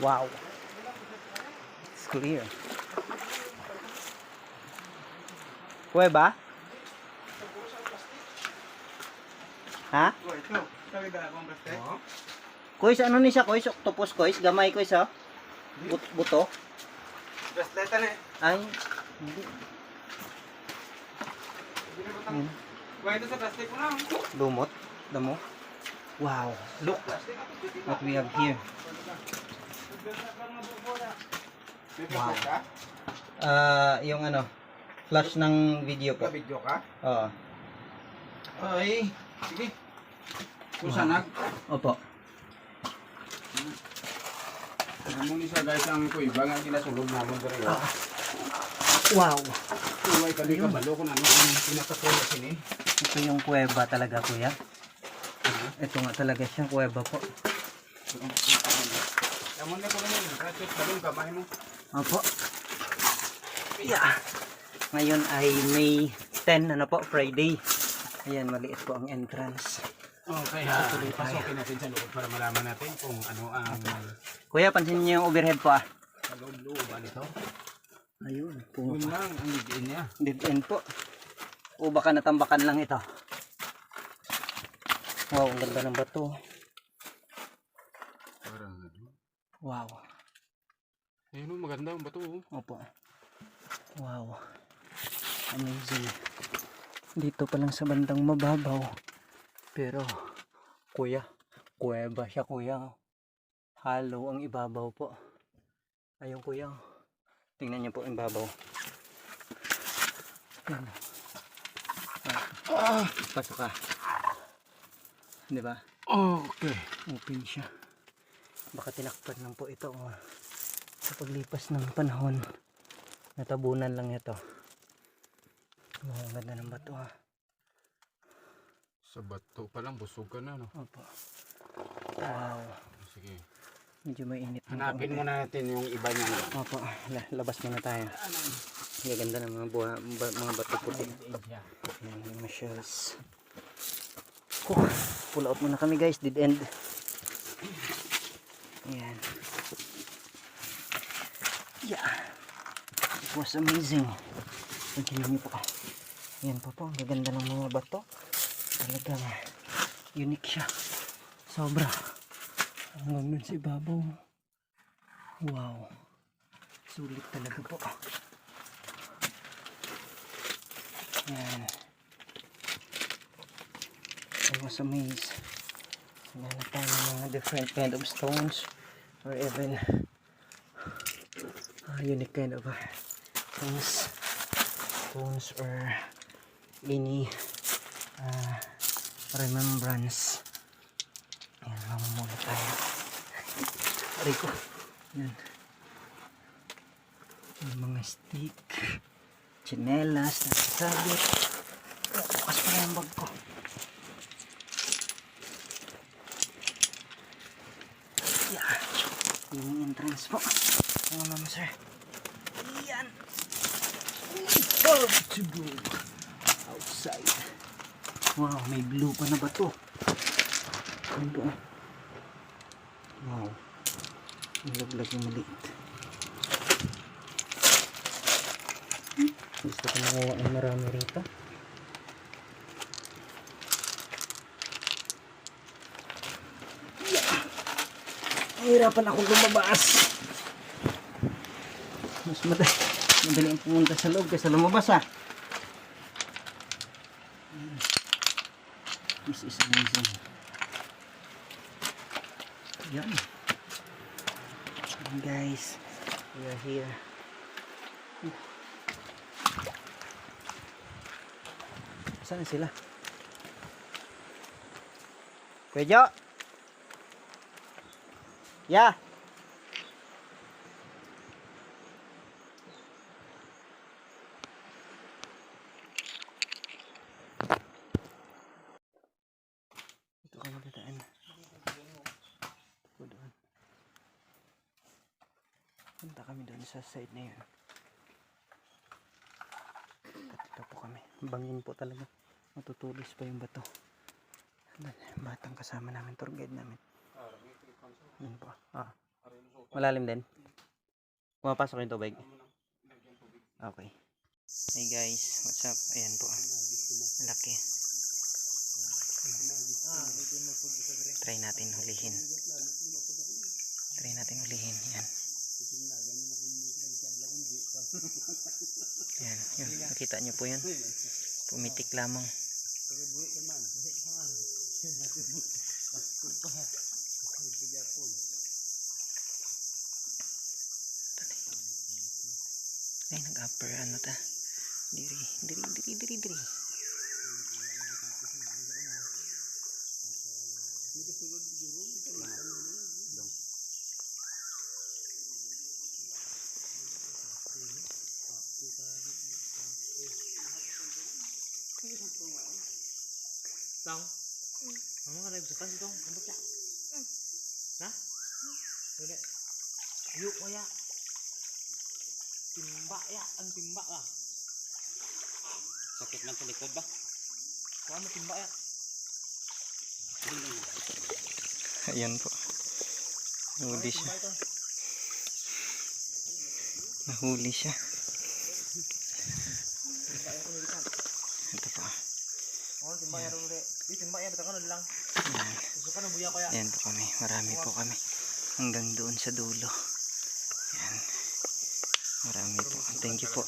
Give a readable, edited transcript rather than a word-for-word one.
Wow. It's clear. Kuweba? Ha? Kuis, ano ni siya? Kuis, octopus kuis? Gamay kuis ha? Buto? Bracelet na eh. Ay, hindi. Kuha ito sa plastic mo lang. Lumot? Damo? Wow. Look what we have here. Wow. Yung ano, flash ng video po. Video ka? Oo. Ay, sige. Susanag. Opo. Ano ni sa guys ang ko iba nga ginasulog namon diri. Wow. Uy, kali ka balo kung ano ang pinakakuha sini. Ito yung kuweba talaga, kuya. Ito nga talaga siyang kuweba po. Amon na ko naman, ratchet balong kamay mo. Opo. Yeah. Ngayon ay May 10, ano po, Friday. Ayan, maliit po ang entrance. Okay, pasokin natin sa loob para malaman natin kung ano ang Kuya, pansin niyo yung overhead po ah. sa loob ba nito. Ayun, Yun lang ang lidiin niya. dead end po. O baka natambakan lang ito. Wow, ang ganda ng bato. Parang ano. Wow. Ayun oh, maganda ang bato oh. Opo. Wow. Amazing. Dito pa lang sa bandang mababaw. Pero, kuya, kuweba siya kuya. Halo ang ibabaw po. Ayun kuya. Tingnan niyo po ang ibabaw. Yan. Pasok ka. Di ba? Okay. Open siya. Baka tinakpan lang po ito. Sa paglipas ng panahon, natabunan lang ito. Oh, ang ganda ng bato ha. Sa bato pa lang busog ka na no. Opo. Wow. Sige. Medyo mainit. Hanapin muna natin yung iba niya. Opo. Labas muna tayo. Ang ganda ng mga mga bato puti. Ayan, yung mga shells. Pull out muna kami guys. Dead end. Ayan. Yeah. It was amazing. Tingnan niyo po. Ayan po po. Ang gaganda ng mga bato. Talagang unique siya. Sobra. Hanggang dun sa ibabaw. Wow. Sulit talaga po. Ayan. I was amazed. Hanap tayo ng mga different kind of stones or even unique kind of things, stones or any remembrance. Ayan, mamamula tayo. Rico. Ayan. Yung mga stick, chinelas, nasasabit. Bukas pa yung bag ko. Yeah. Yung entrance po. Ano naman sir? Yan. To go outside. Wow, may blue pa na ba to? Ano? Wow. Nilaglag yung maliit. Gusto ko nakuha ng marami rito. Nahihirapan akong lumabas. Mas madali ang pumunta sa loob kaysa lumabas ah. This is amazing. Yan. And guys, we are here. Saan na sila? Kuya! Yeah. Ito ka magdadaan. Ito doon. Punta kami doon sa side na yun. Ito po kami. Bangin po talaga. Matutulis pa yung bato. Batang kasama namin, tour guide namin. Yun po. Malalim din. Pumapasok yung tubig. Okay. Hey guys, what's up? Ayan po. Laki. Try natin hulihin. Yan. Yan. Yun. Nakita nyo po yun. Pumitik lamang. Ay, nag-upper ano ta. Diri. Tong. Mama ka nagsakan si Tong. Ambot ya. Na? Dili. Ayo kaya. Timba ya, ang timba lah. Sakit lang sa likod ba? Kuha mo timba ya. Ayan po. Nahuli siya. Timba ito. Nahuli siya. Timba ya ko nilikan. Ito po. Oh, timba ya ron ulit. Di timba ya bitakan lang. Ayan. Susukan na buya ko ya. Ayan po kami. Marami po kami. Hanggang doon sa dulo. Ayan. Marami po. Thank you po.